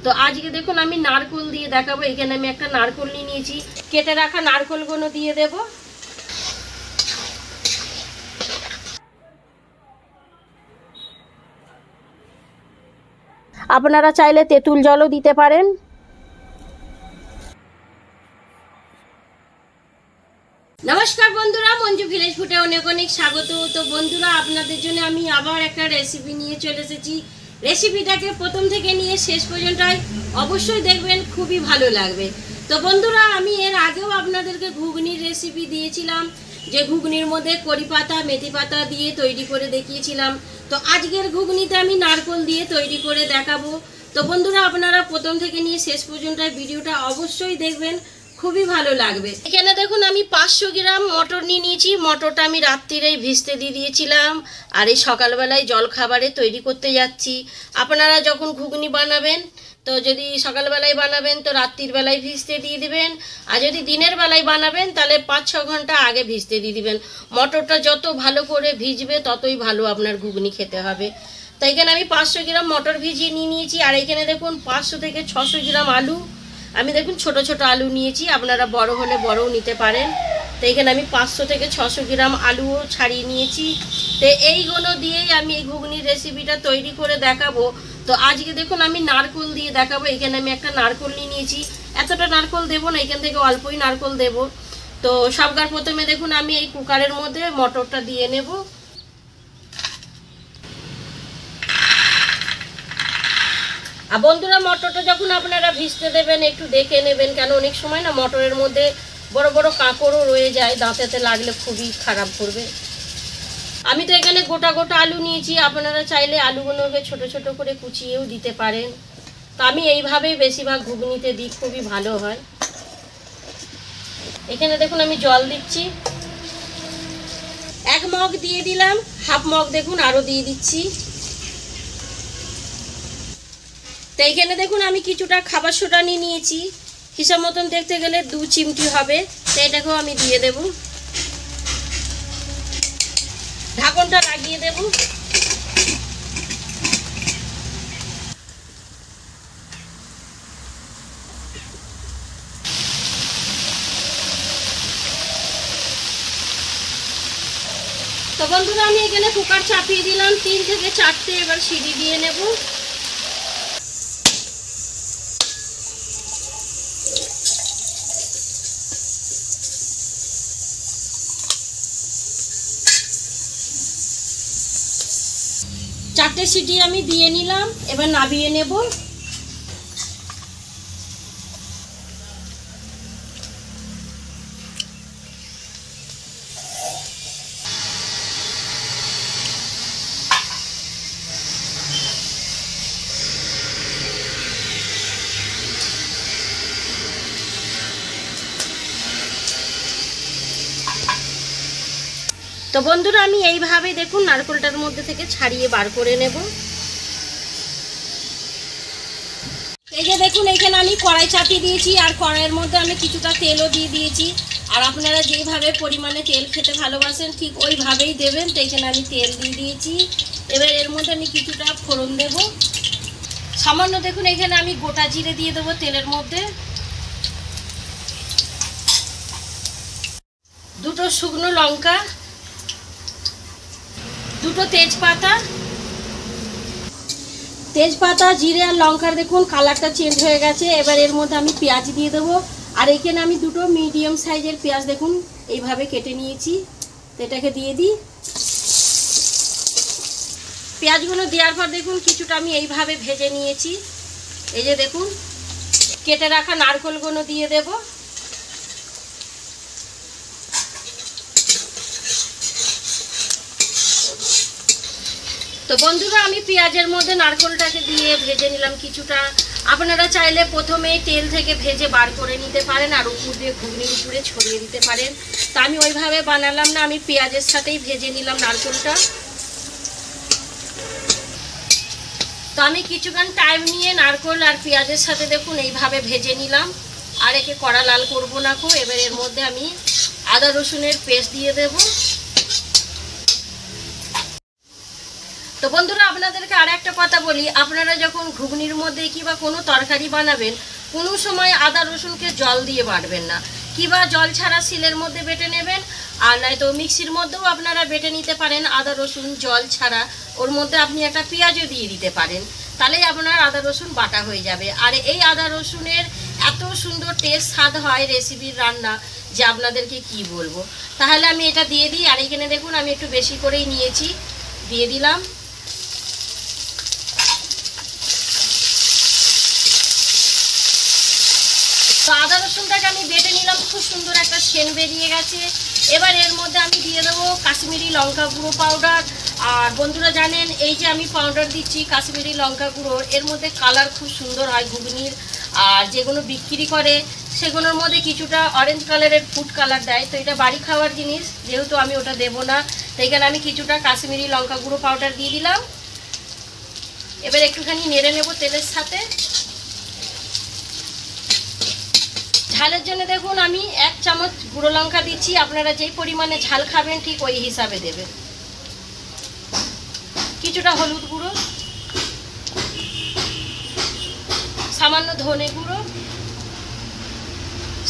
তো আজকে দেখুন আমি নারকোল দিয়ে দেখাবো। এখানে আমি একটা নারকোল নিয়ে নিয়েছি, কেটে রাখা নারকোলগুলো দিয়ে দেব। আপনারা চাইলে তেঁতুল জলও দিতে পারেন। নমস্কার বন্ধুরা, মঞ্জু ভিলেজ ফুডে অনেক অনেক স্বাগত। তো বন্ধুরা, আপনাদের জন্য আমি আবার একটা রেসিপি নিয়ে চলে এসেছি। রেসিপিটাকে প্রথম থেকে নিয়ে শেষ পর্যন্ত অবশ্যই দেখবেন, খুবই ভালো লাগবে। তো বন্ধুরা, আমি এর আগেও আপনাদেরকে ঘুগনির রেসিপি দিয়েছিলাম, যে ঘুগনির মধ্যে কড়ি পাতা মেথি পাতা দিয়ে তৈরি করে দেখিয়েছিলাম। তো আজকের ঘুগনিতে আমি নারকোল দিয়ে তৈরি করে দেখাবো। তো বন্ধুরা, আপনারা প্রথম থেকে নিয়ে শেষ পর্যন্ত ভিডিওটা অবশ্যই দেখবেন, খুবই ভালো লাগবে। এখানে দেখুন আমি 500 গ্রাম মটর নিয়ে নিয়েছি। মটরটা আমি রাত্রিরেই ভিজতে দিয়ে দিয়েছিলাম, আর এই সকালবেলায় জল খাবারে তৈরি করতে যাচ্ছি। আপনারা যখন ঘুগনি বানাবেন, তো যদি সকালবেলায় বানাবেন তো রাত্রির বেলায় ভিজতে দিয়ে দিবেন, আর যদি দিনের বেলায় বানাবেন তাহলে 5-6 ঘন্টা আগে ভিজতে দিয়ে দিবেন। মটরটা যত ভালো করে ভিজবে ততই ভালো আপনার ঘুগনি খেতে হবে। তো এখানে আমি 500 গ্রাম মটর ভিজিয়ে নিয়ে নিয়েছি। আর এখানে দেখুন 500 থেকে 600 গ্রাম আলু, আমি দেখুন ছোট ছোট আলু নিয়েছি, আপনারা বড় হলে বড়ও নিতে পারেন। তো এখানে আমি 500 থেকে 600 গ্রাম আলুও ছাড়িয়ে নিয়েছি। তো এইগুলো দিয়েই আমি এই ঘুগনির রেসিপিটা তৈরি করে দেখাবো। তো আজকে দেখুন আমি নারকোল দিয়ে দেখাবো। এখানে আমি একটা নারকোল নিয়ে নিয়েছি। এতটা নারকোল দেবো না, এখান থেকে অল্পই নারকোল দেব। তো সবগার প্রথমে দেখুন আমি এই কুকারের মধ্যে মটরটা দিয়ে নেব। আর বন্ধুরা, মটরটা যখন আপনারা ভিজতে দেবেন একটু দেখে নেবেন, কেন অনেক সময় না মটরের মধ্যে বড় বড় কাঁকড়ও রয়ে যায়, দাঁতেতে লাগলে খুবই খারাপ করবে। আমি তো এখানে গোটা গোটা আলু নিয়েছি, আপনারা চাইলে আলুগুলোকে ছোট ছোট করে কুচিয়েও দিতে পারেন। তো আমি এইভাবেই বেশিরভাগ ঘুগনিতে দিই, খুবই ভালো হয়। এখানে দেখুন আমি জল দিচ্ছি, 1 মগ দিয়ে দিলাম, হাফ মগ দেখুন আরও দিয়ে দিচ্ছি। তো এইখানে দেখুন আমি কিছুটা খাবার সোডা নিয়ে নিয়েছি, হিসাব মতন দেখতে গেলে 2 চিমটি হবে। তো এটাকেও আমি দিয়ে দেব, ঢাকনটা লাগিয়ে দেব। তো বন্ধুরা, আমি এখানে কুকার চাপিয়ে দিলাম, 3 থেকে 4টে এবার সিটি দিয়ে নেব। চারটে সিটি আমি দিয়ে নিলাম, এবার নামিয়ে নেব। তো বন্ধুরা, আমি এইভাবে দেখুন নারকেলটার মধ্যে থেকে ছাড়িয়ে বার করে নেব। এই যে দেখুন এখানে আমি কড়াই চাপিয়ে দিয়েছি, আর কড়াইয়ের মধ্যে আমি কিছুটা তেলও দিয়ে দিয়েছি। আর আপনারা যেইভাবে পরিমাণে তেল খেতে ভালোবাসেন ঠিক ওইভাবেই দেবেন। তো এখানে আমি তেল দিয়ে দিয়েছি। এবার এর মধ্যে আমি কিছুটা ফোড়ন দেব, সামান্য দেখুন এখানে আমি গোটা জিরে দিয়ে দেবো তেলের মধ্যে, 2টো শুকনো লঙ্কা, 2টো তেজপাতা, জিরে আর লঙ্কার দেখুন কালারটা চেঞ্জ হয়ে গেছে। এবার এর মধ্যে আমি পেঁয়াজ দিয়ে দেবো। আর এখানে আমি 2টো মিডিয়াম সাইজের পেঁয়াজ দেখুন এইভাবে কেটে নিয়েছি। তো এটাকে দিয়ে দিই। পেঁয়াজগুলো দেওয়ার পর দেখুন কিছুটা আমি এইভাবে ভেজে নিয়েছি। এই যে দেখুন কেটে রাখা নারকেলগুলো দিয়ে দেব। তো বন্ধুরা, আমি পেঁয়াজের মধ্যে নারকেলটাকে দিয়ে ভেজে নিলাম কিছুটা। আপনারা চাইলে প্রথমেই তেল থেকে ভেজে বার করে নিতে পারেন, আর উপর দিয়ে ঘুগনির উপরে ছড়িয়ে দিতে পারেন। তা আমি ওইভাবে বানালাম না, আমি পেঁয়াজের সাথেই ভেজে নিলাম নারকেলটা। তো আমি কিছুক্ষণ টাইম নিয়ে নারকেল আর পেঁয়াজের সাথে দেখুন এইভাবে ভেজে নিলাম, আর একে কড়া লাল করবো না খুব। এবার এর মধ্যে আমি আদা রসুনের পেস্ট দিয়ে দেব। তো বন্ধুরা আপনাদেরকে আর একটা কথা বলি, আপনারা যখন ঘুগনির মধ্যে কিংবা কোনো তরকারি বানাবেন কোনো সময় আদা রসুনকে জল দিয়ে বাটবেন না, কিংবা জল ছাড়া শিলের মধ্যে বেটে নেবেন। আর নয়তো মিক্সির মধ্যেও আপনারা বেটে নিতে পারেন আদা রসুন জল ছাড়া। ওর মধ্যে আপনি একটা পেঁয়াজও দিয়ে দিতে পারেন, তাহলেই আপনার আদা রসুন বাটা হয়ে যাবে। আর এই আদা রসুনের এত সুন্দর টেস্ট স্বাদ হয় রেসিপির রান্না যে আপনাদেরকে কি বলবো। তাহলে আমি এটা দিয়ে দিই। আর এখানে দেখুন আমি একটু বেশি করেই নিয়েছি, দিয়ে দিলাম। তো আদা রসুনটাকে আমি বেটে নিলাম, খুব সুন্দর একটা সেন্ট বেরিয়ে গেছে। এবার এর মধ্যে আমি দিয়ে দেবো কাশ্মীরি লঙ্কা গুঁড়ো পাউডার। আর বন্ধুরা জানেন এই যে আমি পাউডার দিচ্ছি কাশ্মীরি লঙ্কা গুঁড়ো, এর মধ্যে কালার খুব সুন্দর হয় ঘুগনির। আর যেগুলো বিক্রি করে সেগুলোর মধ্যে কিছুটা অরেঞ্জ কালারের ফুড কালার দেয়, তো এটা বাড়ি খাওয়ার জিনিস, যেহেতু আমি ওটা দেবো না, তো এখানে আমি কিছুটা কাশ্মীরি লঙ্কা গুঁড়ো পাউডার দিয়ে দিলাম। এবার একটুখানি নেড়ে নেব তেলের সাথে। ঝালের জন্য দেখুন আমি 1 চামচ গুঁড়ো লঙ্কা দিচ্ছি, আপনারা যেই পরিমাণে ঝাল খাবেন ঠিক ওই হিসাবে দেবেন। কিছুটা হলুদ গুঁড়ো, সামান্য ধনে গুঁড়ো,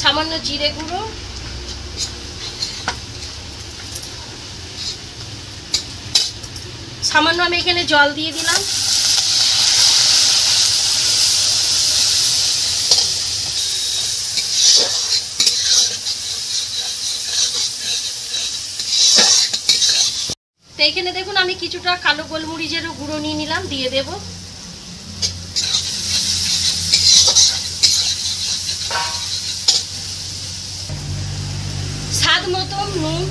সামান্য জিরে গুঁড়ো, সামান্য আমি এখানে জল দিয়ে দিলাম। তো এখানে দেখুন আমি কিছুটা কালো গোলমরিচেরও গুঁড়ো নিয়ে নিলাম, দিয়ে দেব। স্বাদ মতো নুন,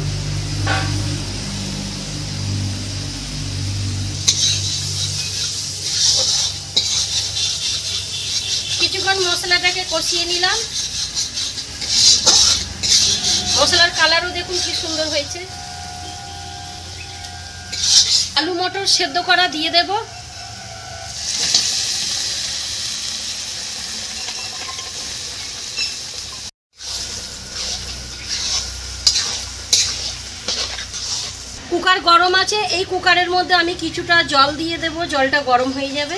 কিছুক্ষণ মশলাটাকে কষিয়ে নিলাম। মশলার কালারও দেখুন কি সুন্দর হয়েছে। আলু মটর সেদ্ধ করা দিয়ে দেব। কুকার গরম আছে, এই কুকারের মধ্যে আমি কিছুটা জল দিয়ে দেব, জলটা গরম হয়ে যাবে।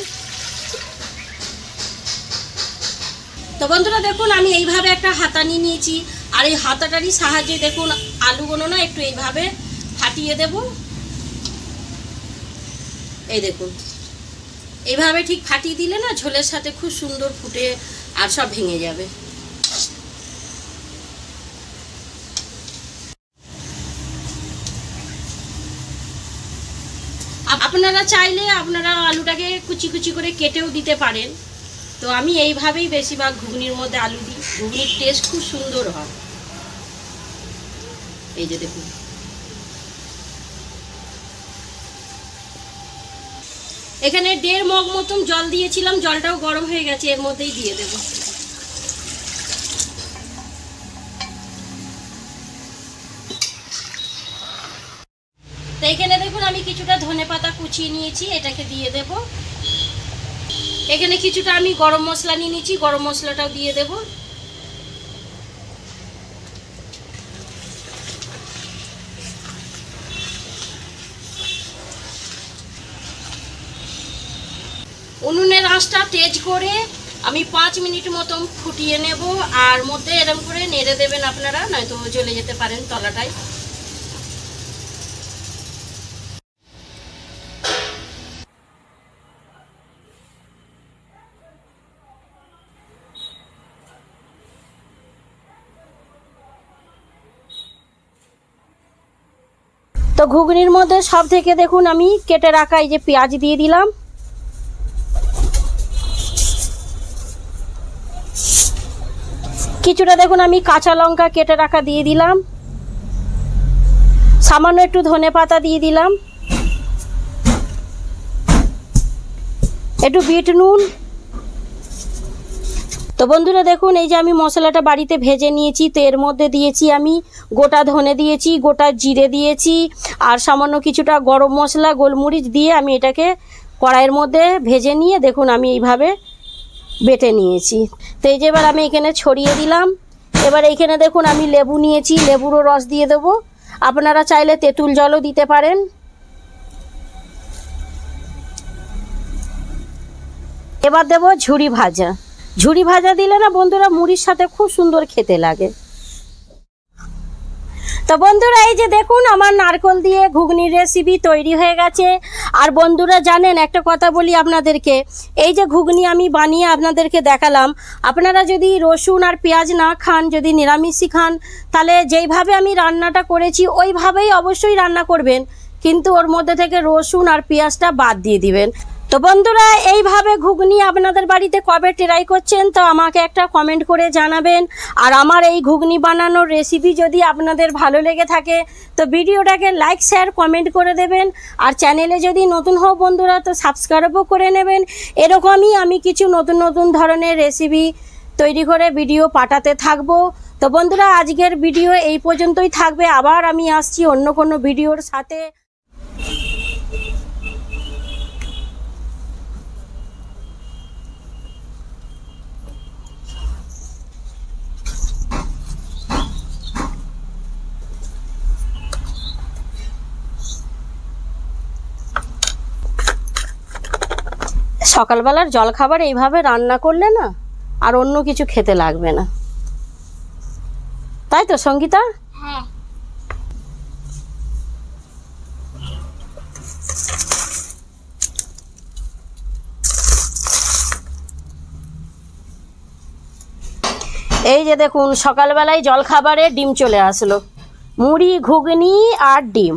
তো বন্ধুরা দেখুন আমি এইভাবে একটা হাতা নিয়ে নিয়েছি, আর এই হাতাটারই সাহায্যে দেখুন আলুগুলো না একটু এইভাবে ফাটিয়ে দেব। এই দেখুন এইভাবে ঠিক ফাটিয়ে দিলে না ঝোলের সাথে খুব সুন্দর ফুটে আর সব ভেঙে যাবে। আপনারা চাইলে আপনারা আলুটাকে কুচি কুচি করে কেটেও দিতে পারেন, তো আমি এইভাবেই বেশিরভাগ ঘুগনির মধ্যে আলু দিই, ঘুগনির টেস্ট খুব সুন্দর হয়। এই যে দেখুন এখানে 1.5 মগ মতন জল দিয়েছিলাম, জলটাও গরম হয়ে গেছে, এর মধ্যেই দিয়ে দেব। তো এখানে দেখুন আমি কিছুটা ধনেপাতা কুচিয়ে নিয়েছি, এটাকে দিয়ে দেব। এখানে কিছুটা আমি গরম মশলা নিয়ে নিয়েছি, গরম মশলাটাও দিয়ে দেব। উনুনের আঁচটা তেজ করে আমি 5 মিনিট মতন ফুটিয়ে নেব। আর মধ্যে এরকম করে নেড়ে দেবেন আপনারা, নয়তো জ্বলে যেতে পারেন তলাটায়। তো ঘুগনির মধ্যে সব থেকে দেখুন আমি কেটে রাখা এই যে পেঁয়াজ দিয়ে দিলাম। কিছুটা দেখুন আমি কাঁচা লঙ্কা কেটে রাখা দিয়ে দিলাম। সামান্য একটু ধনেপাতা দিয়ে দিলাম, একটু বিট নুন। তো বন্ধুরা দেখুন এই যে আমি মশলাটা বাড়িতে ভেজে নিয়েছি, তো এর মধ্যে দিয়েছি আমি গোটা ধনে দিয়েছি, গোটা জিরে দিয়েছি, আর সামান্য কিছুটা গরম মশলা গোলমরিচ দিয়ে আমি এটাকে কড়াইয়ের মধ্যে ভেজে নিয়ে দেখুন আমি এইভাবে বেটে নিয়েছি। তো এই যে এবার আমি এখানে ছড়িয়ে দিলাম। এবার এইখানে দেখুন আমি লেবু নিয়েছি, লেবুরও রস দিয়ে দেবো, আপনারা চাইলে তেঁতুল জলও দিতে পারেন। এবার দেবো ঝুরি ভাজা। ঝুরি ভাজা দিলে না বন্ধুরা মুড়ির সাথে খুব সুন্দর খেতে লাগে। তো বন্ধুরা এই যে দেখুন আমার নারকেল দিয়ে ঘুগনির রেসিপি তৈরি হয়ে গেছে। আর বন্ধুরা জানেন একটা কথা বলি আপনাদেরকে, এই যে ঘুগনি আমি বানিয়ে আপনাদেরকে দেখালাম, আপনারা যদি রসুন আর পেঁয়াজ না খান, যদি নিরামিষই খান, তাহলে যেইভাবে আমি রান্নাটা করেছি ওইভাবেই অবশ্যই রান্না করবেন, কিন্তু ওর মধ্যে থেকে রসুন আর পেঁয়াজটা বাদ দিয়ে দিবেন। তো বন্ধুরা এইভাবে ঘুগনি আপনাদের বাড়িতে কবে ট্রাই করছেন তো আমাকে একটা কমেন্ট করে জানাবেন। আর আমার এই ঘুগনি বানানোর রেসিপি যদি আপনাদের ভালো লেগে থাকে তো ভিডিওটাকে লাইক শেয়ার কমেন্ট করে দেবেন। আর চ্যানেলে যদি নতুন হও বন্ধুরা তো সাবস্ক্রাইবও করে নেবেন। এরকমই আমি কিছু নতুন নতুন ধরনের রেসিপি তৈরি করে ভিডিও পাঠাতে থাকবো। তো বন্ধুরা আজকের ভিডিও এই পর্যন্তই থাকবে, আবার আমি আসছি অন্য কোনো ভিডিওর সাথে। সকালবেলার জলখাবার এইভাবে রান্না করলে না আর অন্য কিছু খেতে লাগবে না, তাই তো সঙ্গীতা? হ্যাঁ। এই যে দেখুন সকালবেলায় জলখাবারে ডিম চলে আসলো, মুড়ি ঘুগনি আর ডিম।